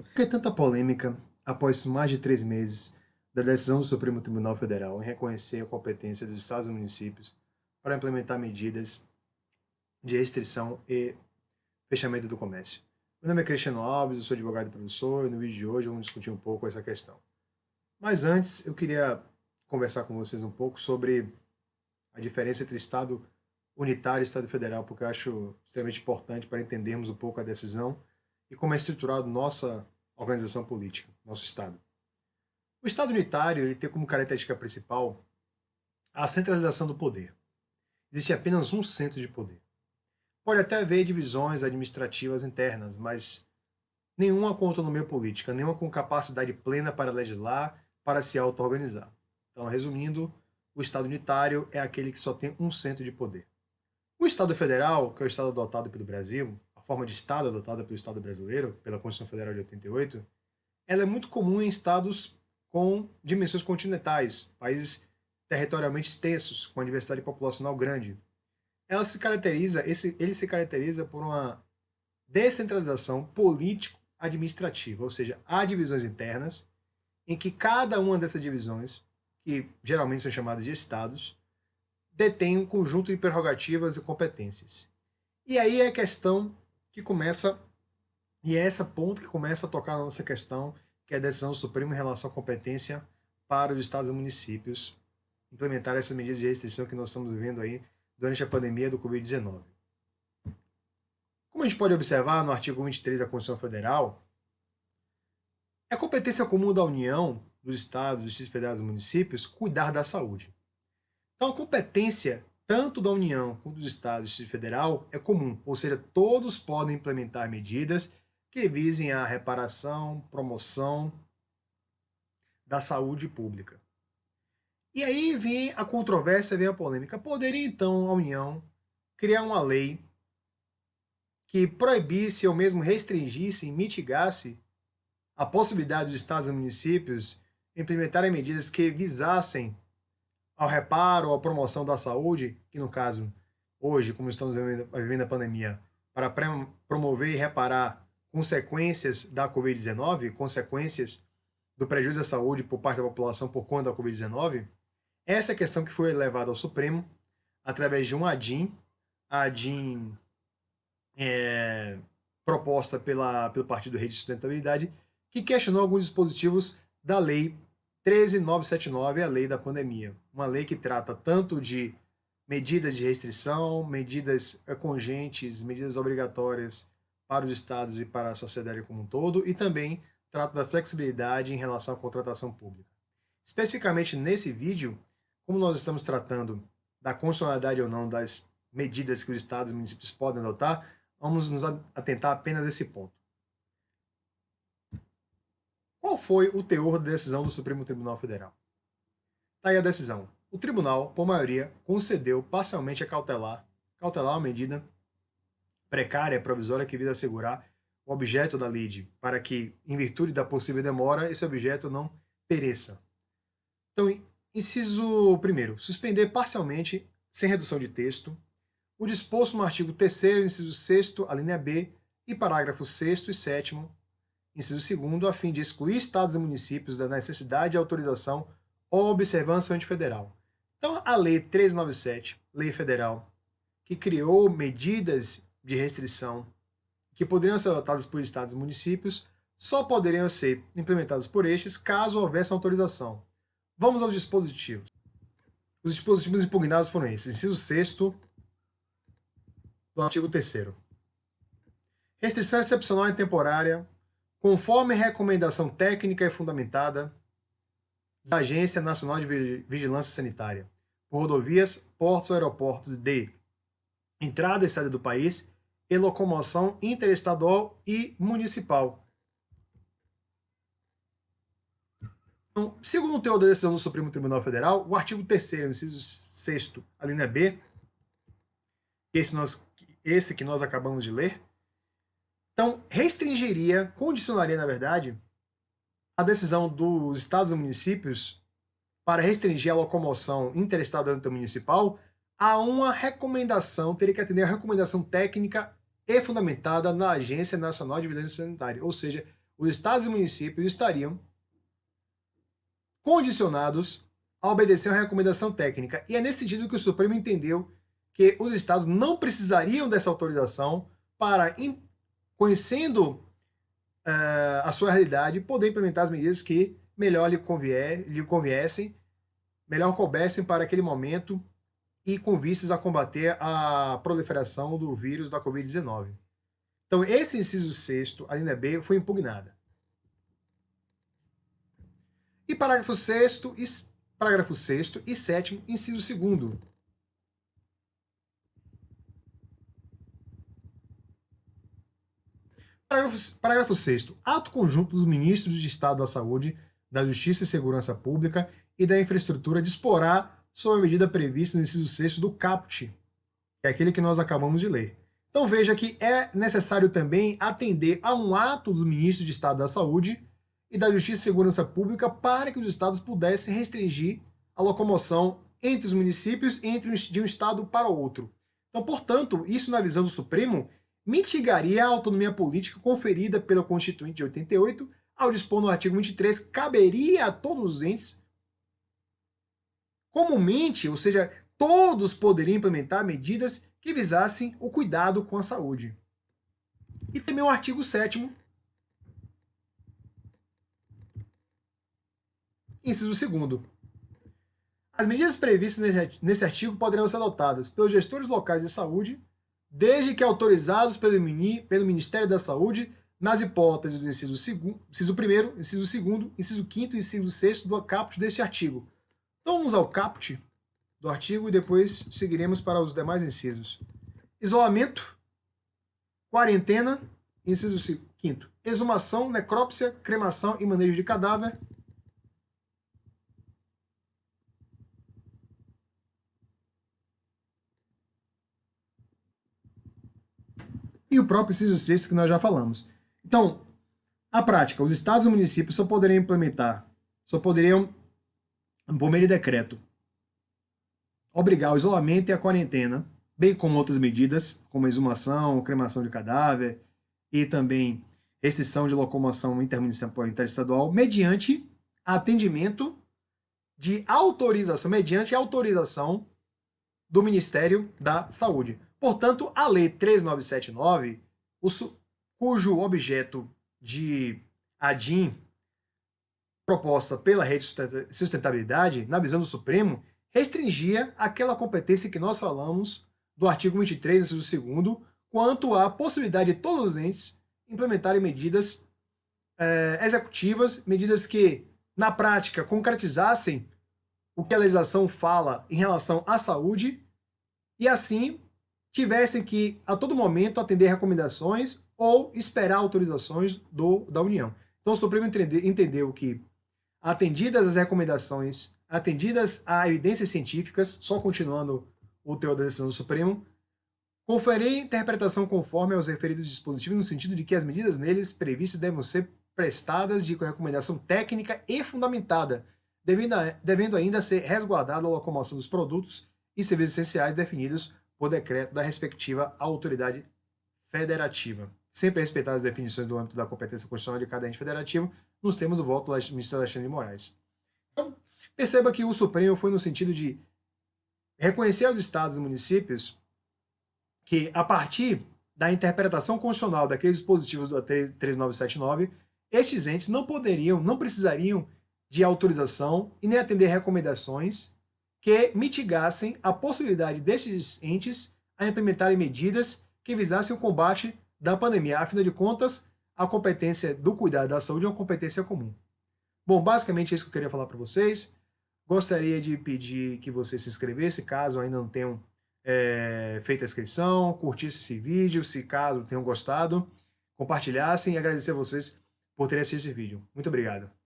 Por que tanta polêmica após mais de 3 meses da decisão do Supremo Tribunal Federal em reconhecer a competência dos estados e municípios para implementar medidas de restrição e fechamento do comércio? Meu nome é Cristiano Alves, eu sou advogado e professor, e no vídeo de hoje vamos discutir um pouco essa questão. Mas antes, eu queria conversar com vocês um pouco sobre a diferença entre Estado unitário e Estado federal, porque eu acho extremamente importante para entendermos um pouco a decisão e como é estruturado nossa organização política, nosso Estado. O Estado unitário ele tem como característica principal a centralização do poder. Existe apenas um centro de poder. Pode até haver divisões administrativas internas, mas nenhuma com autonomia política, nenhuma com capacidade plena para legislar, para se auto-organizar. Então, resumindo, o Estado unitário é aquele que só tem um centro de poder. O Estado federal, que é o Estado adotado pelo Brasil, a forma de Estado adotada pelo Estado brasileiro, pela Constituição Federal de 88, ela é muito comum em estados com dimensões continentais, países territorialmente extensos, com uma diversidade populacional grande. Ele se caracteriza por uma descentralização político-administrativa, ou seja, há divisões internas em que cada uma dessas divisões, que geralmente são chamadas de estados, detém um conjunto de prerrogativas e competências. E aí é a questão que começa, e é essa ponto que começa a tocar na nossa questão, que é a decisão do Supremo em relação à competência para os estados e municípios implementar essas medidas de restrição que nós estamos vivendo aí durante a pandemia do Covid-19. Como a gente pode observar no artigo 23 da Constituição Federal, é competência comum da União, dos estados, dos distritos federais e dos municípios cuidar da saúde. Então, a competência tanto da União quanto dos estados e do Distrito Federal é comum, ou seja, todos podem implementar medidas que visem a reparação, promoção da saúde pública. E aí vem a controvérsia, vem a polêmica. Poderia então a União criar uma lei que proibisse ou mesmo restringisse e mitigasse a possibilidade dos estados e municípios implementarem medidas que visassem ao reparo, à promoção da saúde, que no caso, hoje, como estamos vivendo a pandemia, para promover e reparar consequências da Covid-19, consequências do prejuízo à saúde por parte da população por conta da Covid-19, essa é a questão que foi levada ao Supremo através de um ADIM, proposta pelo Partido Rede de Sustentabilidade, que questionou alguns dispositivos da Lei 13.979, a lei da pandemia. Uma lei que trata tanto de medidas de restrição, medidas congentes, medidas obrigatórias para os estados e para a sociedade como um todo, e também trata da flexibilidade em relação à contratação pública. Especificamente nesse vídeo, como nós estamos tratando da constitucionalidade ou não das medidas que os estados e municípios podem adotar, vamos nos atentar apenas a esse ponto. Qual foi o teor da decisão do Supremo Tribunal Federal? Está aí a decisão. O tribunal, por maioria, concedeu parcialmente a cautelar uma medida precária, provisória, que visa assegurar o objeto da lide, para que, em virtude da possível demora, esse objeto não pereça. Então, inciso 1º, suspender parcialmente, sem redução de texto, o disposto no artigo 3º, inciso 6º, a linha B, e parágrafo 6º e 7º, inciso 2º, a fim de excluir estados e municípios da necessidade de autorização ou observância antifederal. Então, a Lei 1397, Lei Federal, que criou medidas de restrição que poderiam ser adotadas por estados e municípios, só poderiam ser implementadas por estes caso houvesse autorização. Vamos aos dispositivos. Os dispositivos impugnados foram esses. Inciso 6º do artigo 3º. Restrição excepcional e temporária, conforme recomendação técnica e fundamentada da Agência Nacional de Vigilância Sanitária, por rodovias, portos ou aeroportos de entrada e saída do país e locomoção interestadual e municipal. Então, segundo o teor da decisão do Supremo Tribunal Federal, o artigo 3º, inciso 6º, a linha B, esse que nós acabamos de ler, então, condicionaria, na verdade, a decisão dos estados e municípios para restringir a locomoção interestadual e intermunicipal a uma recomendação, teria que atender a recomendação técnica e fundamentada na Agência Nacional de Vigilância Sanitária. Ou seja, os estados e municípios estariam condicionados a obedecer a recomendação técnica. E é nesse sentido que o Supremo entendeu que os estados não precisariam dessa autorização para, conhecendo a sua realidade, poder implementar as medidas que melhor lhe conviessem, melhor coubessem para aquele momento e com vistas a combater a proliferação do vírus da Covid-19. Então, esse inciso 6º, a linha B, foi impugnada. E parágrafo 6º e 7º, inciso 2º. Parágrafo 6º. Ato conjunto dos ministros de Estado da Saúde, da Justiça e Segurança Pública e da Infraestrutura disporá sobre a medida prevista no inciso 6º do caput, que é aquele que nós acabamos de ler. Então veja que é necessário também atender a um ato dos ministros de Estado da Saúde e da Justiça e Segurança Pública para que os estados pudessem restringir a locomoção entre os municípios de um estado para outro. Então, portanto, isso na visão do Supremo mitigaria a autonomia política conferida pela Constituinte de 88, ao dispor no artigo 23, caberia a todos os entes comumente, ou seja, todos poderiam implementar medidas que visassem o cuidado com a saúde. E também o artigo 7º, inciso 2º. As medidas previstas nesse artigo poderão ser adotadas pelos gestores locais de saúde, desde que autorizados pelo Ministério da Saúde, nas hipóteses do inciso 1º, inciso 2º, inciso 5º e inciso 6º do caput deste artigo. Então vamos ao caput do artigo e depois seguiremos para os demais incisos. Isolamento, quarentena, inciso 5º. Exumação, necrópsia, cremação e manejo de cadáver. E o próprio inciso 6º que nós já falamos. Então, a prática, os estados e municípios só poderiam implementar, por meio de decreto, obrigar o isolamento e a quarentena, bem como outras medidas, como exumação, cremação de cadáver e também restrição de locomoção intermunicipal e interestadual, mediante atendimento de autorização, mediante autorização do Ministério da Saúde. Portanto, a Lei 3979, cujo objeto de ADIM proposta pela Rede de Sustentabilidade, na visão do Supremo, restringia aquela competência que nós falamos do artigo 23, inciso 2º, quanto à possibilidade de todos os entes implementarem medidas executivas, medidas que, na prática, concretizassem o que a legislação fala em relação à saúde e, assim, tivessem que, a todo momento, atender recomendações ou esperar autorizações da União. Então, o Supremo entendeu que, atendidas as recomendações, atendidas a evidências científicas, só continuando o teor da decisão do Supremo, conferir interpretação conforme aos referidos dispositivos, no sentido de que as medidas neles previstas devem ser prestadas de recomendação técnica e fundamentada, devendo ainda ser resguardada a locomoção dos produtos e serviços essenciais definidos por decreto da respectiva autoridade federativa. Sempre respeitar as definições do âmbito da competência constitucional de cada ente federativo, nos termos do voto do ministro Alexandre de Moraes. Então, perceba que o Supremo foi no sentido de reconhecer aos estados e municípios que, a partir da interpretação constitucional daqueles dispositivos da 3979, estes entes não precisariam de autorização e nem atender recomendações que mitigassem a possibilidade desses entes a implementarem medidas que visassem o combate da pandemia. Afinal de contas, a competência do cuidado da saúde é uma competência comum. Bom, basicamente é isso que eu queria falar para vocês. Gostaria de pedir que você se inscrevesse, caso ainda não tenham feito a inscrição, curtisse esse vídeo, se caso tenham gostado, compartilhassem e agradecer a vocês por terem assistido esse vídeo. Muito obrigado.